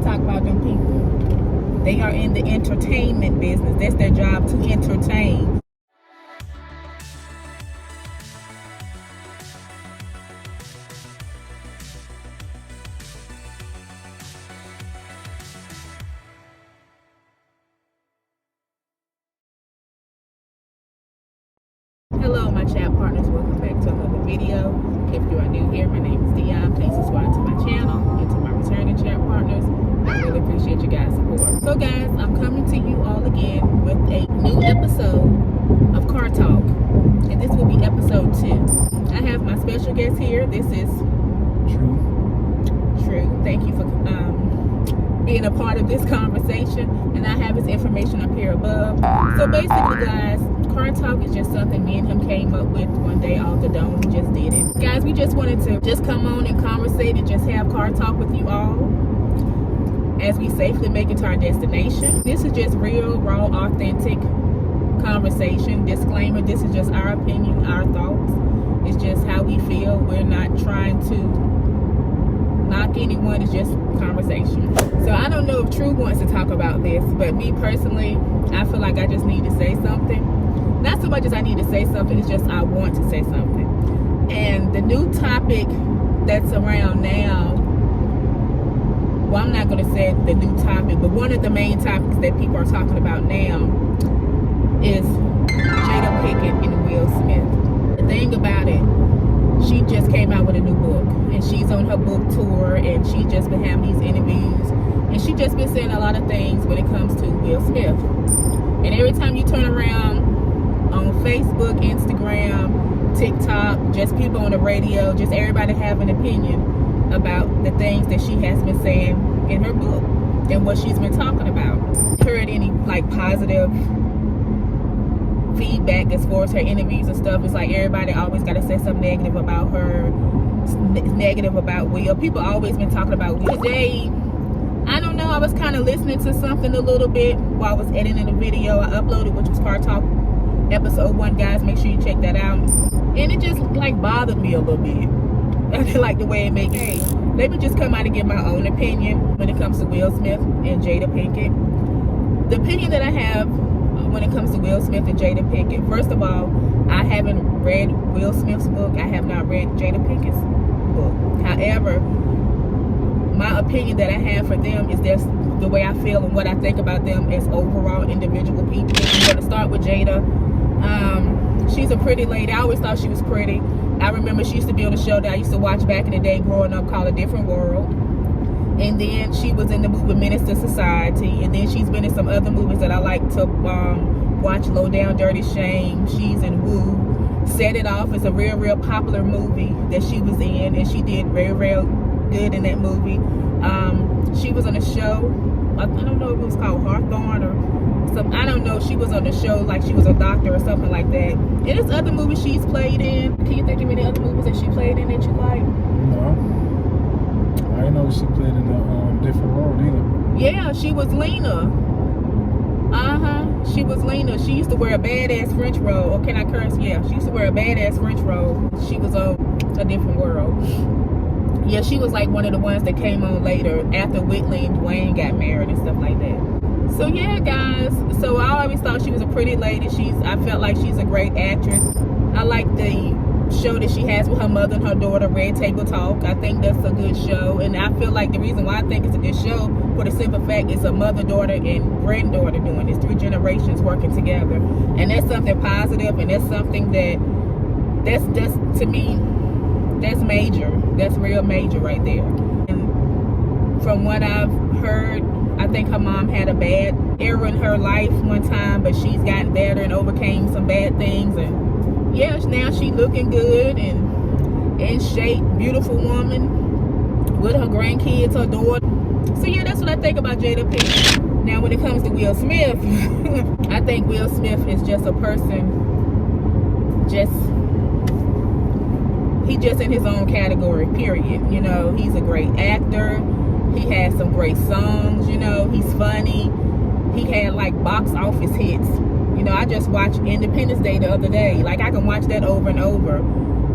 stop talking about them people. They are in the entertainment business. That's their job, to entertain. Hello, my chat partners. Welcome back to another video. If you are new here, my name is Dionne. Please subscribe to my channel and to my returning chat partners. I really appreciate you guys' support. So guys, I'm coming to you all again with a new episode of Car Talk. And this will be episode 2. I have my special guest here. This is True. Thank you for being a part of this conversation. And I have his information up here above. So basically, guys, Car Talk is just something me and him came up with one day off the dome. We just did it. Guys, we just wanted to just come on and conversate and just have car talk with you all as we safely make it to our destination. This is just real, raw, authentic conversation. Disclaimer, this is just our opinion, our thoughts. It's just how we feel. We're not trying to knock anyone. It's just conversation. So I don't know if True wants to talk about this, but me personally, I feel like I just need to say something. Not so much as I need to say something, it's just I want to say something. And the new topic that's around now, well, I'm not going to say the new topic, but one of the main topics that people are talking about now is Jada Pinkett and Will Smith. The thing about it, she just came out with a new book, and she's on her book tour, and she just been having these interviews, and she just been saying a lot of things when it comes to Will Smith. And every time you turn around on Facebook, Instagram, TikTok, just people on the radio, just everybody have an opinion about the things that she has been saying in her book and what she's been talking about. Heard any like positive feedback as far as her interviews and stuff? It's like everybody always got to say something negative about her, negative about Will. People always been talking about Will. Today, I don't know, I was kind of listening to something a little bit while I was editing a video I uploaded, which was Car Talk episode 1. Guys, make sure you check that out. And it just like bothered me a little bit. I feel like the way it makes me. Let me just come out and give my own opinion when it comes to Will Smith and Jada Pinkett. The opinion that I have when it comes to Will Smith and Jada Pinkett, first of all, I haven't read Will Smith's book. I have not read Jada Pinkett's book. However, my opinion that I have for them is just the way I feel and what I think about them as overall individual people. I'm going to start with Jada. She's a pretty lady. I always thought she was pretty. I remember she used to be on a show that I used to watch back in the day growing up called A Different World. And then she was in the movie Menace to Society. And then she's been in some other movies that I like to watch, Low Down Dirty Shame. She's in Woo. Set It Off is a real popular movie that she was in. And she did very good in that movie. She was on a show, I don't know if it was called Hawthorne or something. I don't know. She was on the show like she was a doctor or something like that. And there's other movies she's played in. Can you think of any other movies that she played in that you like? No. I didn't know she played in a different role either. Yeah, she was Lena. She was Lena. She used to wear a badass French robe. Or can I curse? Yeah, she used to wear a badass French robe. She was on A Different World. Yeah, she was like one of the ones that came on later after Whitley and Dwayne got married and stuff like that. So yeah, guys. So I always thought she was a pretty lady. I felt like she's a great actress. I like the show that she has with her mother and her daughter, Red Table Talk. I think that's a good show. And I feel like the reason why I think it's a good show, for the simple fact it's a mother, daughter, and granddaughter doing this. 3 generations working together. And that's something positive, and that's something that's to me, that's major. That's real major right there. And from what I've heard, I think her mom had a bad era in her life one time, but she's gotten better and overcame some bad things. And yeah, now she's looking good and in shape, beautiful woman with her grandkids, her daughter. So yeah, that's what I think about Jada Pinkett. Now when it comes to Will Smith, I think Will Smith is just a person, he's just in his own category, period. You know, he's a great actor. He has some great songs, you know, he's funny. He had like box office hits. You know, I just watched Independence Day the other day. Like, I can watch that over and over.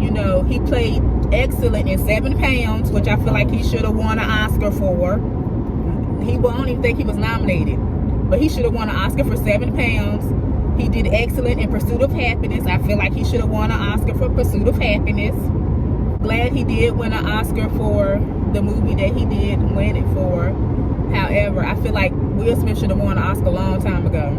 You know, he played excellent in 7 Pounds, which I feel like he should have won an Oscar for. I don't even think he was nominated, but he should have won an Oscar for 7 Pounds. He did excellent in Pursuit of Happiness. I feel like he should have won an Oscar for Pursuit of Happiness. Glad he did win an Oscar for the movie that he did win it for. However, I feel like Will Smith should have won an Oscar a long time ago.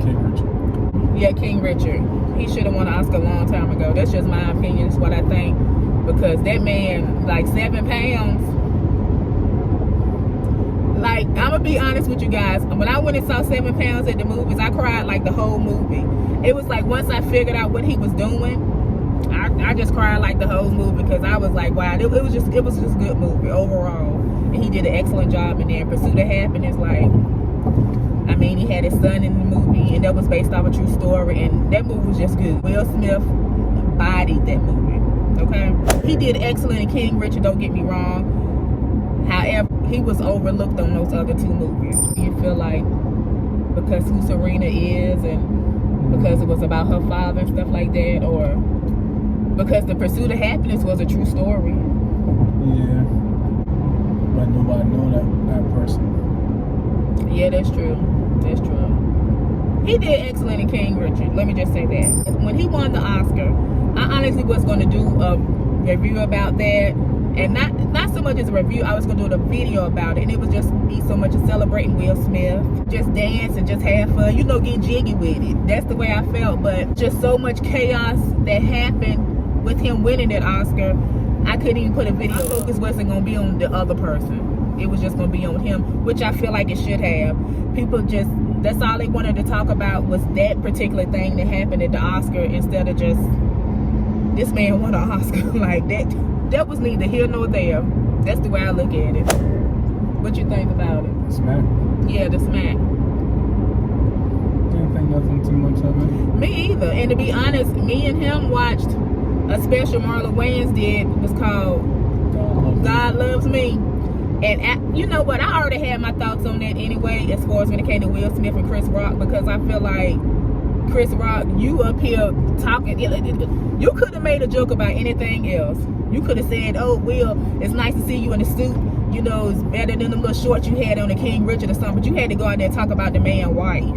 King Richard. Yeah, King Richard. He should have won an Oscar a long time ago. That's just my opinion. That's what I think. Because that man, like 7 pounds. Like, I'm gonna be honest with you guys. When I went and saw 7 Pounds at the movies, I cried like the whole movie. It was like once I figured out what he was doing, I just cried like the whole movie because I was like, wow, it was just a good movie overall. And he did an excellent job in there. Pursuit of Happiness, like, I mean, he had his son in the movie, and that was based off a true story, and that movie was just good. Will Smith bodied that movie, okay? He did excellent in King Richard, don't get me wrong. However, he was overlooked on those other 2 movies. You feel like because who Serena is and because it was about her father and stuff like that, or because The Pursuit of Happiness was a true story. Yeah. But nobody know that person. Yeah, that's true. That's true. He did excellent in King Richard. Let me just say that. When he won the Oscar, I honestly was going to do a review about that. And not so much as a review, I was going to do a video about it. And it would just be so much of celebrating Will Smith. Just dance and just have fun. You know, get jiggy with it. That's the way I felt. But just so much chaos that happened with him winning that Oscar, I couldn't even put a video. My focus wasn't going to be on the other person. It was just going to be on him, which I feel like it should have. People just, that's all they wanted to talk about was that particular thing that happened at the Oscar instead of just, this man won an Oscar. Like, that was neither here nor there. That's the way I look at it. What you think about it? The smack. Yeah, the smack. Didn't think nothing too much of it. Me either. And to be honest, me and him watched a special Marlon Wayans did. It was called God Loves Me. And you know what? I already had my thoughts on that anyway, as far as when it came to Will Smith and Chris Rock, because I feel like Chris Rock, you up here talking. You could have made a joke about anything else. You could have said, "Oh, Will, it's nice to see you in the suit. You know, it's better than the little shorts you had on the King Richard or something." But you had to go out there and talk about the man's wife.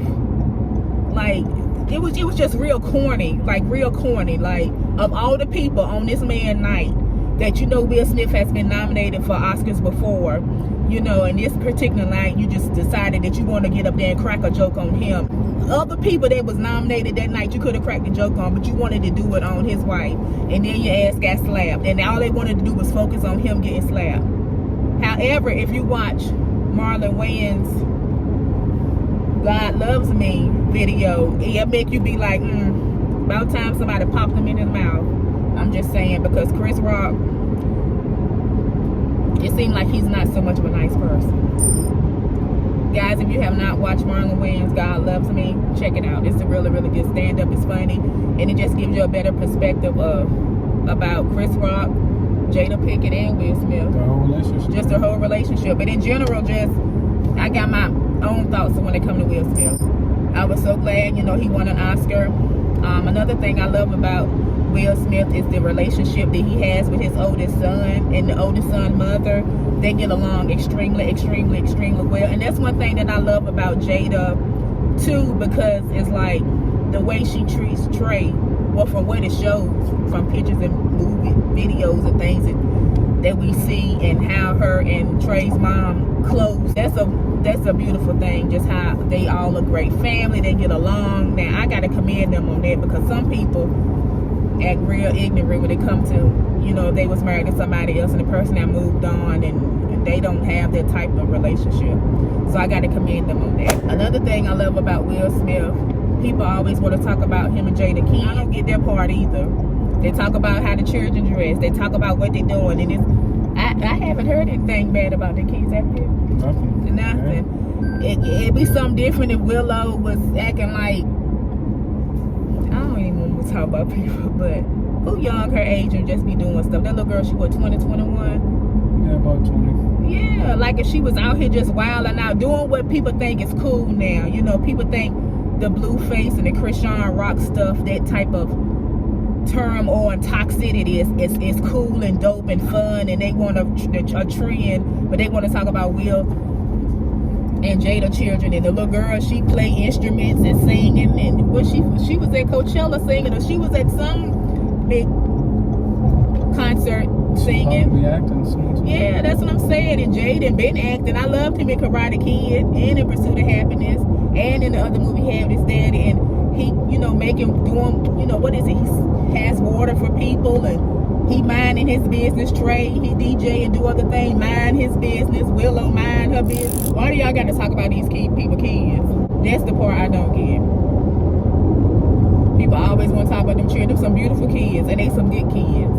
Like, it was just real corny. Like, real corny. Like, of all the people on this man's night, that you know Will Smith has been nominated for Oscars before, you know, and this particular night you just decided that you want to get up there and crack a joke on him. Other people that was nominated that night you could have cracked a joke on, but you wanted to do it on his wife, and then your ass got slapped, and all they wanted to do was focus on him getting slapped. However, if you watch Marlon Wayans' God Loves Me video, it'll make you be like, about time somebody popped him in his mouth. I'm just saying, because Chris Rock, it seemed like he's not so much of a nice person. Guys, if you have not watched Marlon Wayans' God Loves Me, check it out. It's a really, really good stand-up. It's funny, and it just gives you a better perspective about Chris Rock, Jada Pinkett, and Will Smith. The whole relationship. Just the whole relationship. But in general, I got my own thoughts when it comes to Will Smith. I was so glad, you know, he won an Oscar. Another thing I love about Will Smith is the relationship that he has with his oldest son and the oldest son's mother. They get along extremely, extremely, extremely well. And that's one thing that I love about Jada too, because it's like the way she treats Trey, well, from what it shows from pictures and movie videos and things that we see, and how her and Trey's mom close. That's a beautiful thing, just how they all a great family. They get along. Now I gotta commend them on that, because some people act real ignorant when it comes to, you know, if they was married to somebody else and the person that moved on, and they don't have that type of relationship. So I gotta commend them on that. Another thing I love about Will Smith, people always want to talk about him and Jada Pinkett. I don't get their part either. They talk about how the children dress. They talk about what they're doing, and I haven't heard anything bad about the kids, have you? Nothing. Yeah. It'd be something different if Willow was acting like, I don't even want to talk about people, but who young her age and just be doing stuff. That little girl, she was 20, 21? Yeah, about 20. Yeah, like if she was out here just wilding out, doing what people think is cool now. You know, people think the Blueface and the Christian Rock stuff, that type of turmoil and toxicity is cool and dope and fun, and they want a trend, but they want to talk about Will and Jada children, and the little girl, she play instruments and singing, and what she was at Coachella singing, or she was at some big concert singing. Probably acting soon too. Yeah, that's what I'm saying. And Jaden been acting. I loved him in Karate Kid and in Pursuit of Happiness and in the other movie he had with his daddy, and he, you know, doing, you know, what is it? He has water for people, and he minding his business trade. He DJ and do other things, mind his business. Willow mind her business. Why do y'all got to talk about these people kids? That's the part I don't get. People always want to talk about them children. Them some beautiful kids, and they some good kids.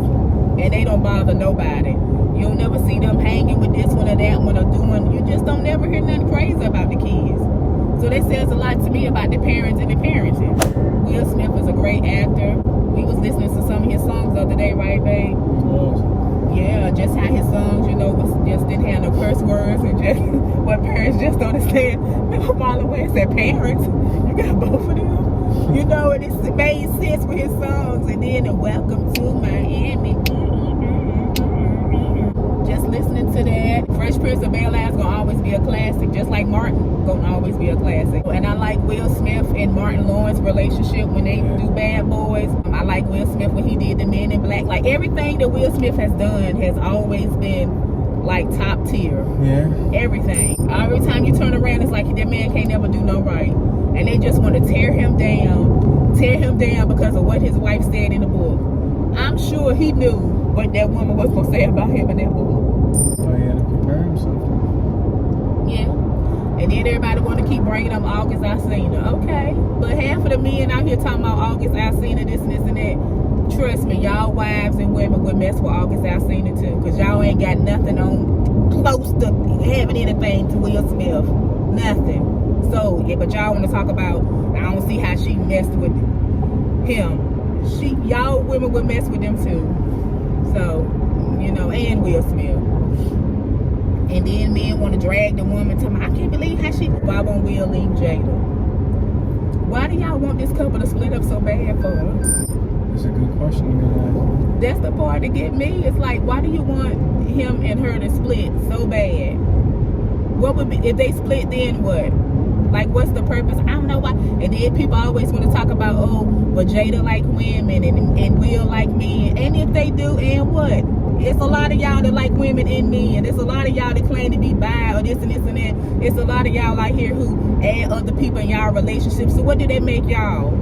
And they don't bother nobody. You'll never see them hanging with this one or that one or doing. You just don't never hear nothing crazy about the kids. So that says a lot to me about the parents and the parenting. Will Smith is a great actor. We was listening to some of his songs the other day, right, babe? Yeah, just how his songs, you know, just didn't have no curse words and just what parents just don't understand. Remember Marlon Wayans said, parents, you got both of them. You know, and it made sense with his songs. And then the Welcome to Miami. Just listening to that. Fresh Prince of Bel-Air is gonna always be a classic, just like Martin gonna always be a classic. And I like Will Smith and Martin Lawrence relationship when they do Bad Boys. I like Will Smith when he did the Men in Black. Like everything that Will Smith has done has always been like top tier. Yeah. Everything. Every time you turn around, it's like that man can't never do no right. And they just want to tear him down because of what his wife said in the book. I'm sure he knew what that woman was gonna say about him in that book. Oh, he had to prepare himself. Yeah. And then everybody want to keep bringing up August Alsina. Okay. But half of the men out here talking about August Alsina, this and this and that. Trust me, y'all wives and women would mess with August Alsina too. Because y'all ain't got nothing on close to having anything to Will Smith. Nothing. So, yeah, but y'all want to talk about, I don't see how she messed with him. Y'all women would mess with them too. So, you know, and Will Smith. And then men want to drag the woman to me. I can't believe how why won't Will leave Jada? Why do y'all want this couple to split up so bad for? That's a good question, man. That's the part that get me. It's like, why do you want him and her to split so bad? What would be, if they split, then what? Like, what's the purpose? I don't know why. And then people always want to talk about, oh, well, Jada like women and Will like men. And if they do, and what? It's a lot of y'all that like women and men. There's a lot of y'all that claim to be bi or this and this and that. It's a lot of y'all out here who add other people in y'all relationships. So what do they make y'all?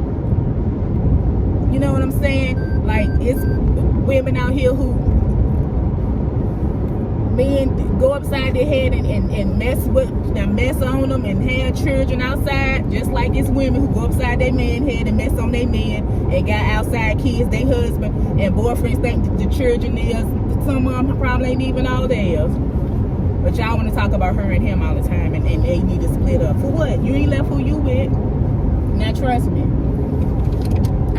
You know what I'm saying? Like, it's women out here who men go upside their head and mess on them and have children outside, just like it's women who go upside their man head and mess on their men and got outside kids, their husband and boyfriends think the children is, some of them probably ain't even all theirs. But y'all want to talk about her and him all the time, and they need to split up. For what? You ain't left who you with. Now trust me,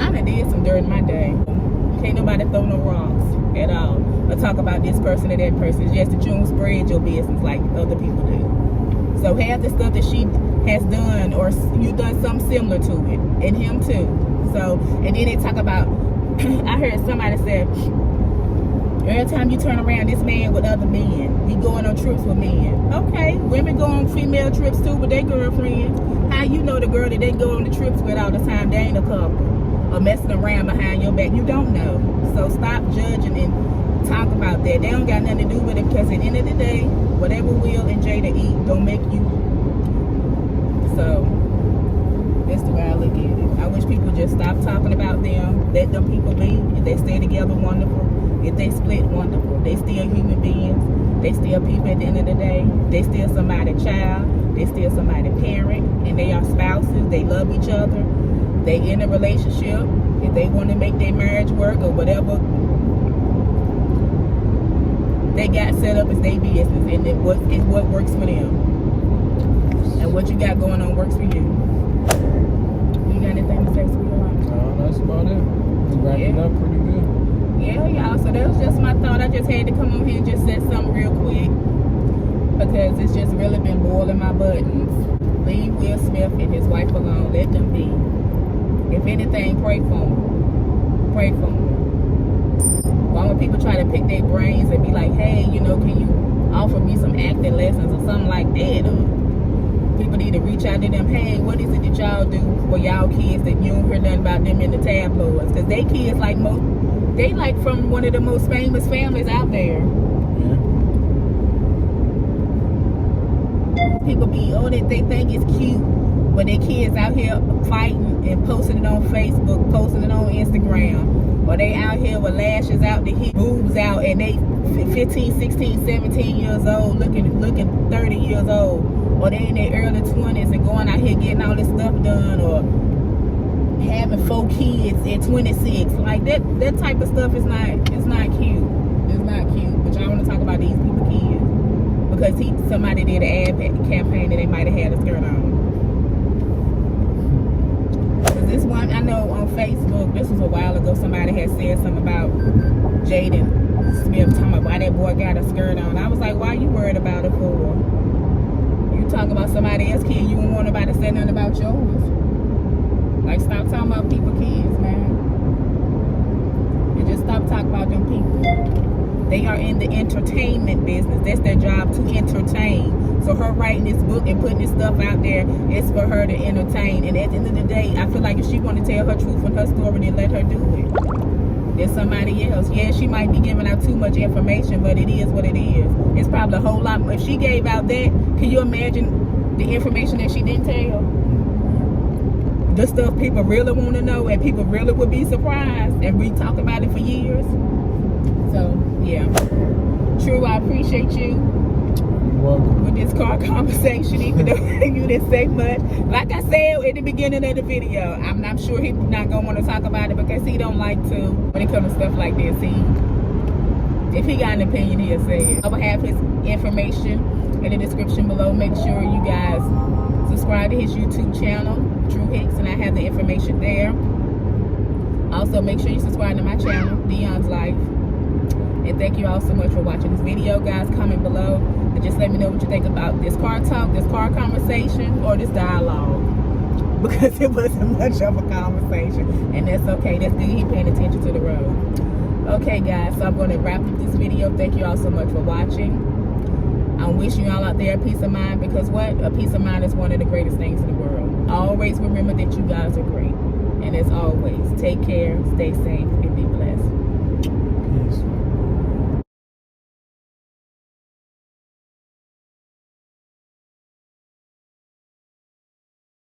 I done did some dirt in my day. Can't nobody throw no rocks at all. Or talk about this person or that person. It's just that you don't spread your business like other people do. So half the stuff that she has done, or you done something similar to it, and him too. So, and then they talk about, I heard somebody say, every time you turn around, this man with other men, he going on trips with men. Okay, women go on female trips too with their girlfriends. How you know the girl that they go on the trips with all the time, they ain't a couple? Or messing around behind your back, you don't know. So stop judging and talk about that. They don't got nothing to do with it, because at the end of the day, whatever Will and Jada eat don't make you. So that's the way I look at it. I wish people just stop talking about them, let them people be. If they stay together, wonderful. If they split, wonderful. They still human beings. They still people at the end of the day. They still somebody's child. They still somebody's parent. And they are spouses. They love each other. They in a relationship. If they want to make their marriage work or whatever they got set up as their business, and it's what works for them, and what you got going on works for you. You got anything to say, sweetheart? No, that's about it. We wrapped it up pretty good. Yeah, y'all. So that was just my thought. I just had to come on here and just say something real quick, because it's just really been boiling my buttons. Leave Will Smith and his wife alone. Let them be. If anything, pray for them. Pray for them. Why when people try to pick their brains and be like, hey, you know, can you offer me some acting lessons or something like that? Or People need to reach out to them. Hey, what is it that y'all do for y'all kids that you don't hear nothing about them in the tabloids? Because they kids like they like from one of the most famous families out there. Yeah. People be they think it's cute when their kids out here fighting and posting it on Facebook, posting it on Instagram, or they out here with lashes out, the hip, boobs out, and they 15, 16, 17 years old, looking 30 years old, or they in their early 20s and going out here getting all this stuff done, or having 4 kids at 26. Like that type of stuff is not cute. It's not cute. But y'all want to talk about these people kids because somebody did an ad campaign and they might have had a skirt on. This one, I know on Facebook, this was a while ago, somebody had said something about Jada Smith, talking about why that boy got a skirt on. I was like, why you worried about it for? You talking about somebody else's kid, you don't want nobody to say nothing about yours. Like, stop talking about people kids, man. And just stop talking about them people. They are in the entertainment business. That's their job, to entertain. So her writing this book and putting this stuff out there is for her to entertain. And at the end of the day, I feel like if she want to tell her truth and her story, then let her do it. There's somebody else. Yeah, she might be giving out too much information, but it is what it is. It's probably a whole lot more. If she gave out that, can you imagine the information that she didn't tell? The stuff people really want to know and people really would be surprised, and we talk about it for years. So, yeah. True, I appreciate you. Welcome. With this car conversation, even though you didn't say much. Like I said at the beginning of the video, I'm sure he's not gonna want to talk about it because he don't like to when it comes to stuff like this. If he got an opinion, he'll say it. I will have his information in the description below. Make sure you guys subscribe to his YouTube channel, True Hicks, and I have the information there. Also, make sure you subscribe to my channel, Dionne's Life. And thank you all so much for watching this video, guys. Comment below and just let me know what you think about this car talk, this car conversation, or this dialogue. Because it wasn't much of a conversation. And that's okay. That's good. He paying attention to the road. Okay, guys. So I'm going to wrap up this video. Thank you all so much for watching. I'm wishing you all out there a peace of mind, because what? A peace of mind is one of the greatest things in the world. Always remember that you guys are great. And as always, take care, stay safe, and be blessed. Peace.